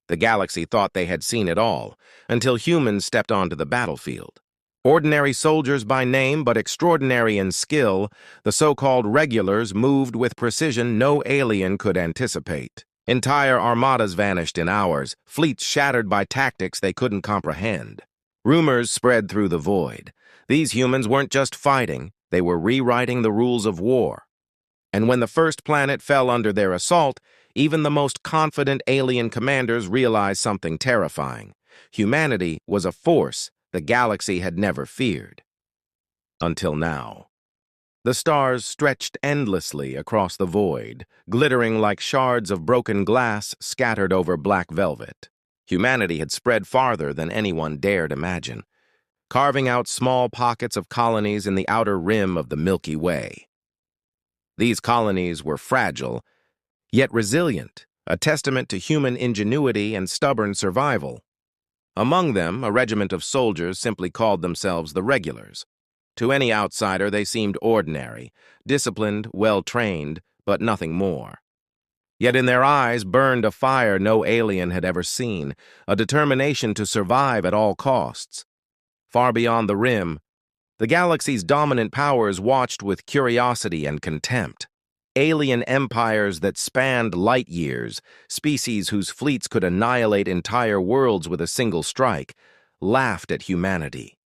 The galaxy thought they had seen it all, until humans stepped onto the battlefield. Ordinary soldiers by name, but extraordinary in skill, the so-called regulars moved with precision no alien could anticipate. Entire armadas vanished in hours, fleets shattered by tactics they couldn't comprehend. Rumors spread through the void. These humans weren't just fighting, they were rewriting the rules of war. And when the first planet fell under their assault, even the most confident alien commanders realized something terrifying. Humanity was a force the galaxy had never feared. Until now. The stars stretched endlessly across the void, glittering like shards of broken glass scattered over black velvet. Humanity had spread farther than anyone dared imagine, carving out small pockets of colonies in the outer rim of the Milky Way. These colonies were fragile, yet resilient, a testament to human ingenuity and stubborn survival. Among them, a regiment of soldiers simply called themselves the Regulars. To any outsider, they seemed ordinary, disciplined, well-trained, but nothing more. Yet in their eyes burned a fire no alien had ever seen, a determination to survive at all costs. Far beyond the rim, the galaxy's dominant powers watched with curiosity and contempt. Alien empires that spanned light years, species whose fleets could annihilate entire worlds with a single strike, laughed at humanity.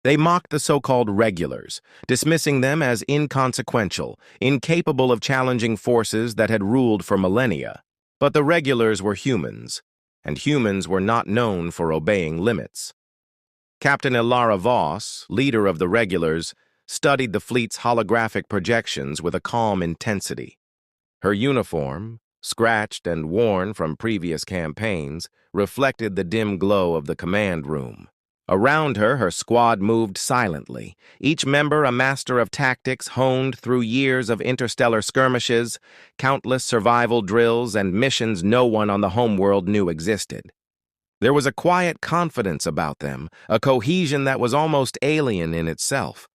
They mocked the so-called regulars, dismissing them as inconsequential, incapable of challenging forces that had ruled for millennia. But the regulars were humans, and humans were not known for obeying limits. Captain Ilara Voss, leader of the regulars, studied the fleet's holographic projections with a calm intensity. Her uniform, scratched and worn from previous campaigns, reflected the dim glow of the command room. Around her, her squad moved silently, each member a master of tactics honed through years of interstellar skirmishes, countless survival drills, and missions no one on the homeworld knew existed. There was a quiet confidence about them, a cohesion that was almost alien in itself.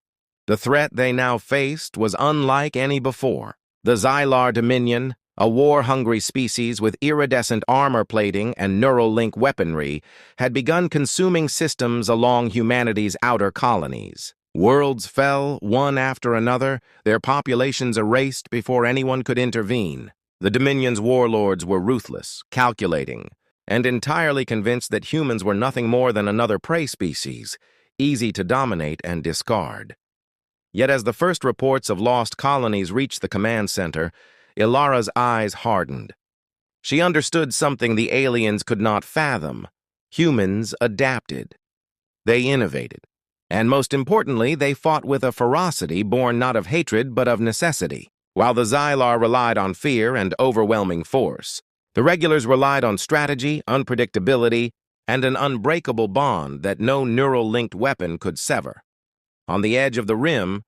The threat they now faced was unlike any before. The Xylar Dominion, a war-hungry species with iridescent armor plating and neural link weaponry, had begun consuming systems along humanity's outer colonies. Worlds fell, one after another, their populations erased before anyone could intervene. The Dominion's warlords were ruthless, calculating, and entirely convinced that humans were nothing more than another prey species, easy to dominate and discard. Yet as the first reports of lost colonies reached the command center, Ilara's eyes hardened. She understood something the aliens could not fathom. Humans adapted. They innovated. And most importantly, they fought with a ferocity born not of hatred but of necessity. While the Xylar relied on fear and overwhelming force, the regulars relied on strategy, unpredictability, and an unbreakable bond that no neural-linked weapon could sever. On the edge of the rim,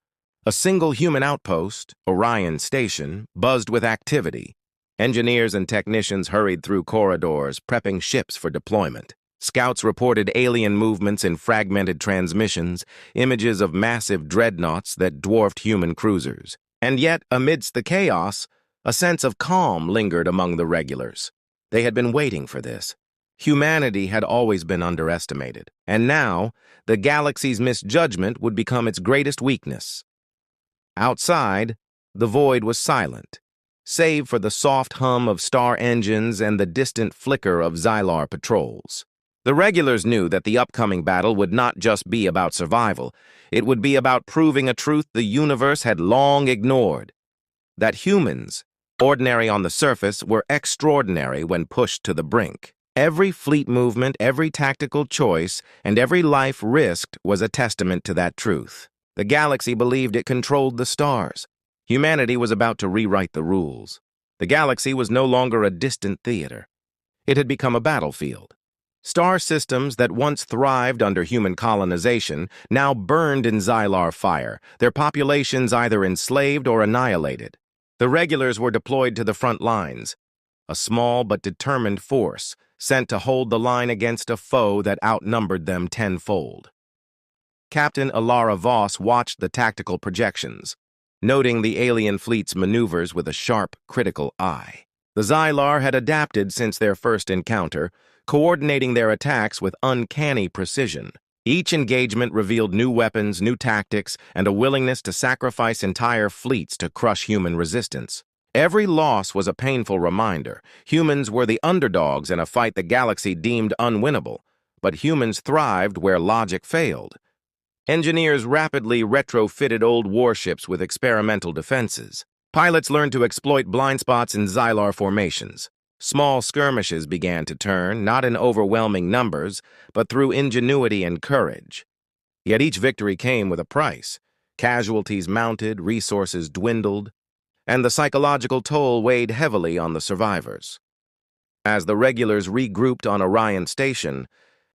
a single human outpost, Orion Station, buzzed with activity. Engineers and technicians hurried through corridors, prepping ships for deployment. Scouts reported alien movements in fragmented transmissions, images of massive dreadnoughts that dwarfed human cruisers. And yet, amidst the chaos, a sense of calm lingered among the regulars. They had been waiting for this. Humanity had always been underestimated, and now, the galaxy's misjudgment would become its greatest weakness. Outside, the void was silent, save for the soft hum of star engines and the distant flicker of Xylar patrols. The regulars knew that the upcoming battle would not just be about survival, it would be about proving a truth the universe had long ignored: that humans, ordinary on the surface, were extraordinary when pushed to the brink. Every fleet movement, every tactical choice, and every life risked was a testament to that truth. The galaxy believed it controlled the stars. Humanity was about to rewrite the rules. The galaxy was no longer a distant theater. It had become a battlefield. Star systems that once thrived under human colonization now burned in Xylar fire, their populations either enslaved or annihilated. The regulars were deployed to the front lines, a small but determined force, sent to hold the line against a foe that outnumbered them tenfold. Captain Ilara Voss watched the tactical projections, noting the alien fleet's maneuvers with a sharp, critical eye. The Xylar had adapted since their first encounter, coordinating their attacks with uncanny precision. Each engagement revealed new weapons, new tactics, and a willingness to sacrifice entire fleets to crush human resistance. Every loss was a painful reminder. Humans were the underdogs in a fight the galaxy deemed unwinnable, but humans thrived where logic failed. Engineers rapidly retrofitted old warships with experimental defenses. Pilots learned to exploit blind spots in Xylar formations. Small skirmishes began to turn, not in overwhelming numbers, but through ingenuity and courage. Yet each victory came with a price. Casualties mounted, resources dwindled, and the psychological toll weighed heavily on the survivors. As the regulars regrouped on Orion Station,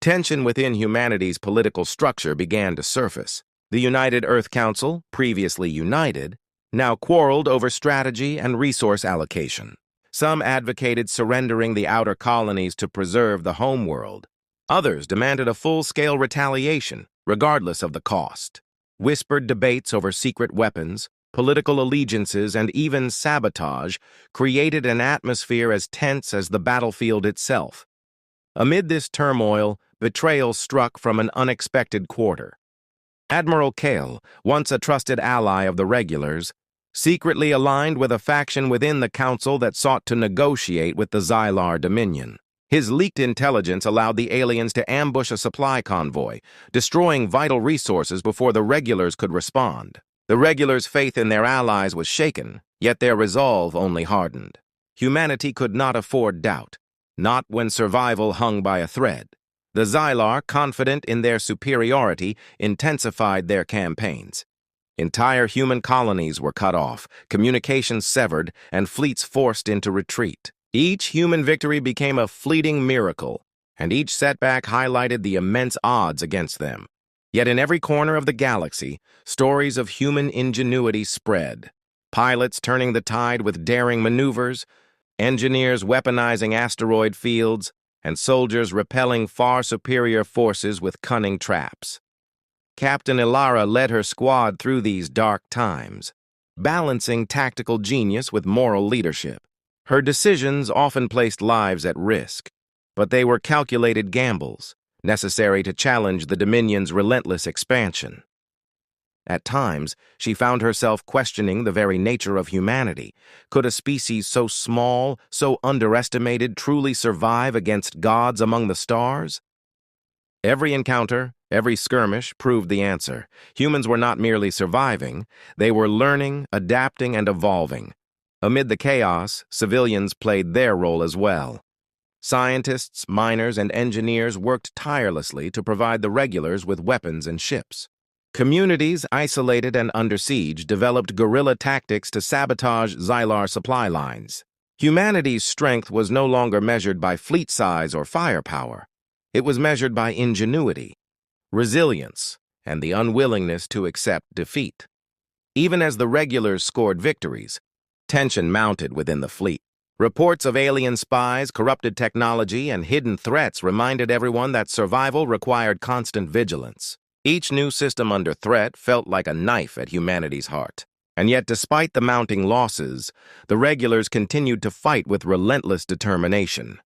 tension within humanity's political structure began to surface. The United Earth Council, previously united, now quarreled over strategy and resource allocation. Some advocated surrendering the outer colonies to preserve the homeworld. Others demanded a full-scale retaliation, regardless of the cost. Whispered debates over secret weapons, political allegiances, and even sabotage created an atmosphere as tense as the battlefield itself. Amid this turmoil, Betrayals struck from an unexpected quarter. Admiral Kale, once a trusted ally of the regulars, secretly aligned with a faction within the council that sought to negotiate with the Xylar Dominion. His leaked intelligence allowed the aliens to ambush a supply convoy, destroying vital resources before the regulars could respond. The regulars' faith in their allies was shaken, yet their resolve only hardened. Humanity could not afford doubt, not when survival hung by a thread. The Xylar, confident in their superiority, intensified their campaigns. Entire human colonies were cut off, communications severed, and fleets forced into retreat. Each human victory became a fleeting miracle, and each setback highlighted the immense odds against them. Yet in every corner of the galaxy, stories of human ingenuity spread. Pilots turning the tide with daring maneuvers, engineers weaponizing asteroid fields, and soldiers repelling far superior forces with cunning traps. Captain Ilara led her squad through these dark times, balancing tactical genius with moral leadership. Her decisions often placed lives at risk, but they were calculated gambles, necessary to challenge the Dominion's relentless expansion. At times, she found herself questioning the very nature of humanity. Could a species so small, so underestimated, truly survive against gods among the stars? Every encounter, every skirmish proved the answer. Humans were not merely surviving, they were learning, adapting, and evolving. Amid the chaos, civilians played their role as well. Scientists, miners, and engineers worked tirelessly to provide the regulars with weapons and ships. Communities, isolated and under siege, developed guerrilla tactics to sabotage Xylar supply lines. Humanity's strength was no longer measured by fleet size or firepower. It was measured by ingenuity, resilience, and the unwillingness to accept defeat. Even as the regulars scored victories, tension mounted within the fleet. Reports of alien spies, corrupted technology, and hidden threats reminded everyone that survival required constant vigilance. Each new system under threat felt like a knife at humanity's heart. And yet, despite the mounting losses, the regulars continued to fight with relentless determination.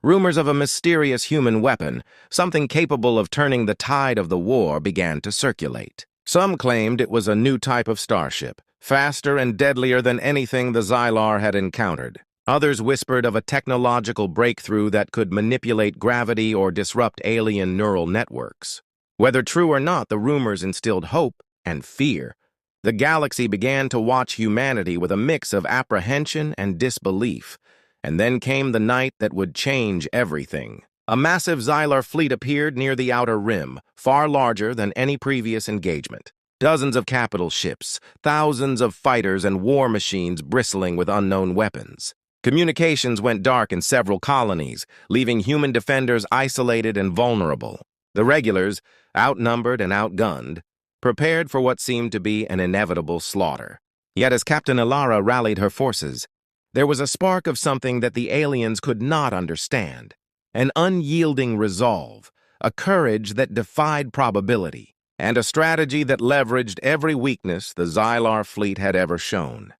Rumors of a mysterious human weapon, something capable of turning the tide of the war, began to circulate. Some claimed it was a new type of starship, faster and deadlier than anything the Xylar had encountered. Others whispered of a technological breakthrough that could manipulate gravity or disrupt alien neural networks. Whether true or not, the rumors instilled hope and fear. The galaxy began to watch humanity with a mix of apprehension and disbelief. And then came the night that would change everything. A massive Xylar fleet appeared near the outer rim, far larger than any previous engagement. Dozens of capital ships, thousands of fighters and war machines bristling with unknown weapons. Communications went dark in several colonies, leaving human defenders isolated and vulnerable. The regulars, outnumbered and outgunned, prepared for what seemed to be an inevitable slaughter. Yet as Captain Ilara rallied her forces, there was a spark of something that the aliens could not understand. An unyielding resolve, a courage that defied probability, and a strategy that leveraged every weakness the Xylar fleet had ever shown.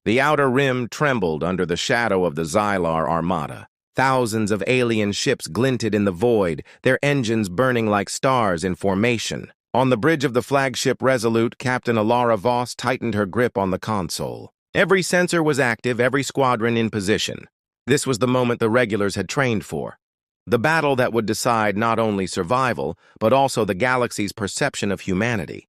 The outer rim trembled under the shadow of the Xylar armada. Thousands of alien ships glinted in the void, their engines burning like stars in formation. On the bridge of the flagship Resolute, Captain Alara Voss tightened her grip on the console. Every sensor was active, every squadron in position. This was the moment the regulars had trained for. The battle that would decide not only survival, but also the galaxy's perception of humanity.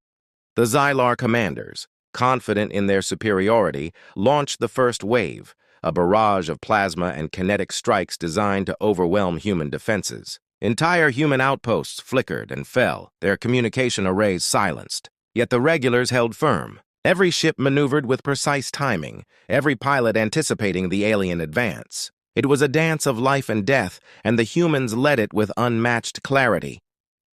The Xylar commanders, confident in their superiority, launched the first wave, a barrage of plasma and kinetic strikes designed to overwhelm human defenses. Entire human outposts flickered and fell, their communication arrays silenced. Yet the regulars held firm. Every ship maneuvered with precise timing, every pilot anticipating the alien advance. It was a dance of life and death, and the humans led it with unmatched clarity.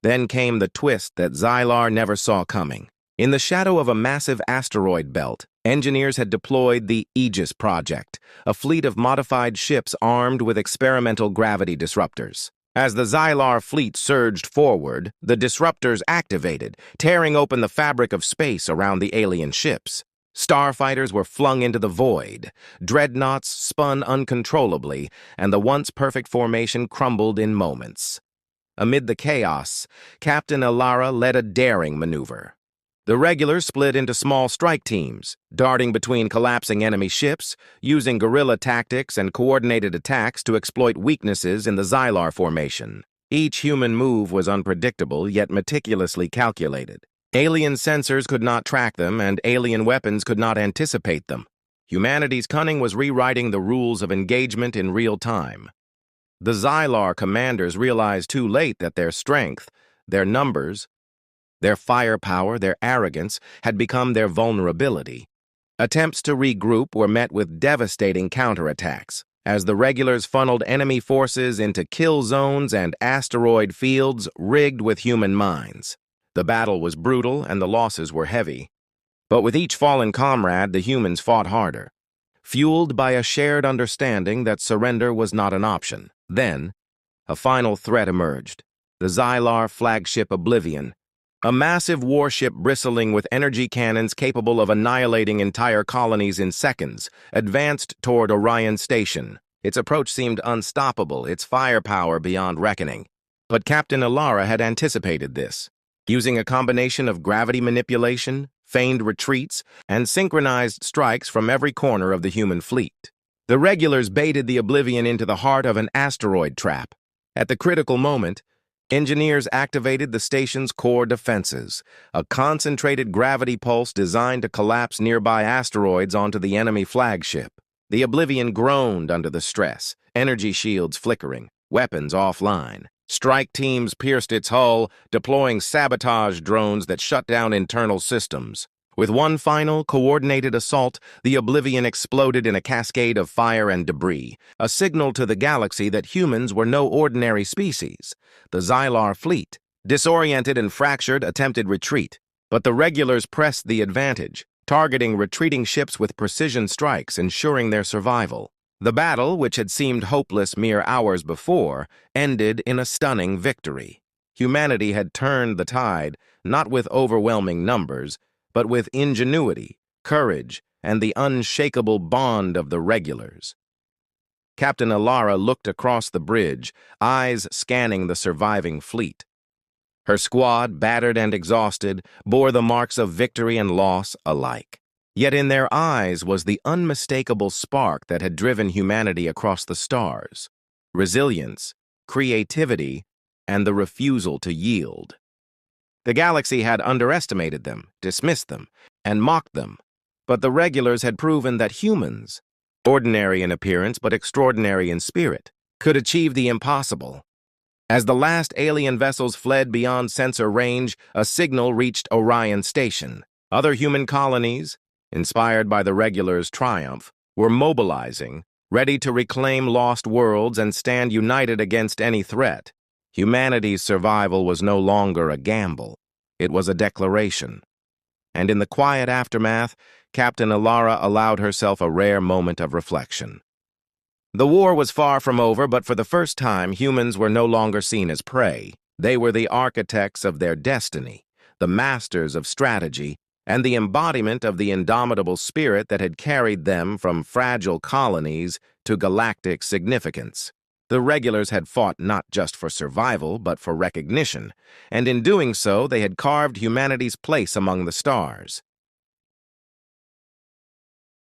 Then came the twist that Xylar never saw coming. In the shadow of a massive asteroid belt, engineers had deployed the Aegis Project, a fleet of modified ships armed with experimental gravity disruptors. As the Xylar fleet surged forward, the disruptors activated, tearing open the fabric of space around the alien ships. Starfighters were flung into the void, dreadnoughts spun uncontrollably, and the once perfect formation crumbled in moments. Amid the chaos, Captain Alara led a daring maneuver. The regulars split into small strike teams, darting between collapsing enemy ships, using guerrilla tactics and coordinated attacks to exploit weaknesses in the Xylar formation. Each human move was unpredictable, yet meticulously calculated. Alien sensors could not track them, and alien weapons could not anticipate them. Humanity's cunning was rewriting the rules of engagement in real time. The Xylar commanders realized too late that their strength, their numbers, their firepower, their arrogance, had become their vulnerability. Attempts to regroup were met with devastating counterattacks, as the regulars funneled enemy forces into kill zones and asteroid fields rigged with human mines. The battle was brutal and the losses were heavy. But with each fallen comrade, the humans fought harder, fueled by a shared understanding that surrender was not an option. Then, a final threat emerged: the Xylar flagship Oblivion. A massive warship bristling with energy cannons capable of annihilating entire colonies in seconds, advanced toward Orion Station. Its approach seemed unstoppable, its firepower beyond reckoning. But Captain Alara had anticipated this. Using a combination of gravity manipulation, feigned retreats, and synchronized strikes from every corner of the human fleet, the regulars baited the Oblivion into the heart of an asteroid trap. At the critical moment, engineers activated the station's core defenses, a concentrated gravity pulse designed to collapse nearby asteroids onto the enemy flagship. The Oblivion groaned under the stress, energy shields flickering, weapons offline. Strike teams pierced its hull, deploying sabotage drones that shut down internal systems. With one final, coordinated assault, the Oblivion exploded in a cascade of fire and debris, a signal to the galaxy that humans were no ordinary species. The Xylar fleet, disoriented and fractured, attempted retreat, but the regulars pressed the advantage, targeting retreating ships with precision strikes, ensuring their survival. The battle, which had seemed hopeless mere hours before, ended in a stunning victory. Humanity had turned the tide, not with overwhelming numbers, but with ingenuity, courage, and the unshakable bond of the regulars. Captain Alara looked across the bridge, eyes scanning the surviving fleet. Her squad, battered and exhausted, bore the marks of victory and loss alike. Yet in their eyes was the unmistakable spark that had driven humanity across the stars: resilience, creativity, and the refusal to yield. The galaxy had underestimated them, dismissed them, and mocked them, but the regulars had proven that humans, ordinary in appearance but extraordinary in spirit, could achieve the impossible. As the last alien vessels fled beyond sensor range, a signal reached Orion Station. Other human colonies, inspired by the regulars' triumph, were mobilizing, ready to reclaim lost worlds and stand united against any threat. Humanity's survival was no longer a gamble. It was a declaration. And in the quiet aftermath, Captain Alara allowed herself a rare moment of reflection. The war was far from over, but for the first time, humans were no longer seen as prey. They were the architects of their destiny, the masters of strategy, and the embodiment of the indomitable spirit that had carried them from fragile colonies to galactic significance. The regulars had fought not just for survival, but for recognition, and in doing so they had carved humanity's place among the stars.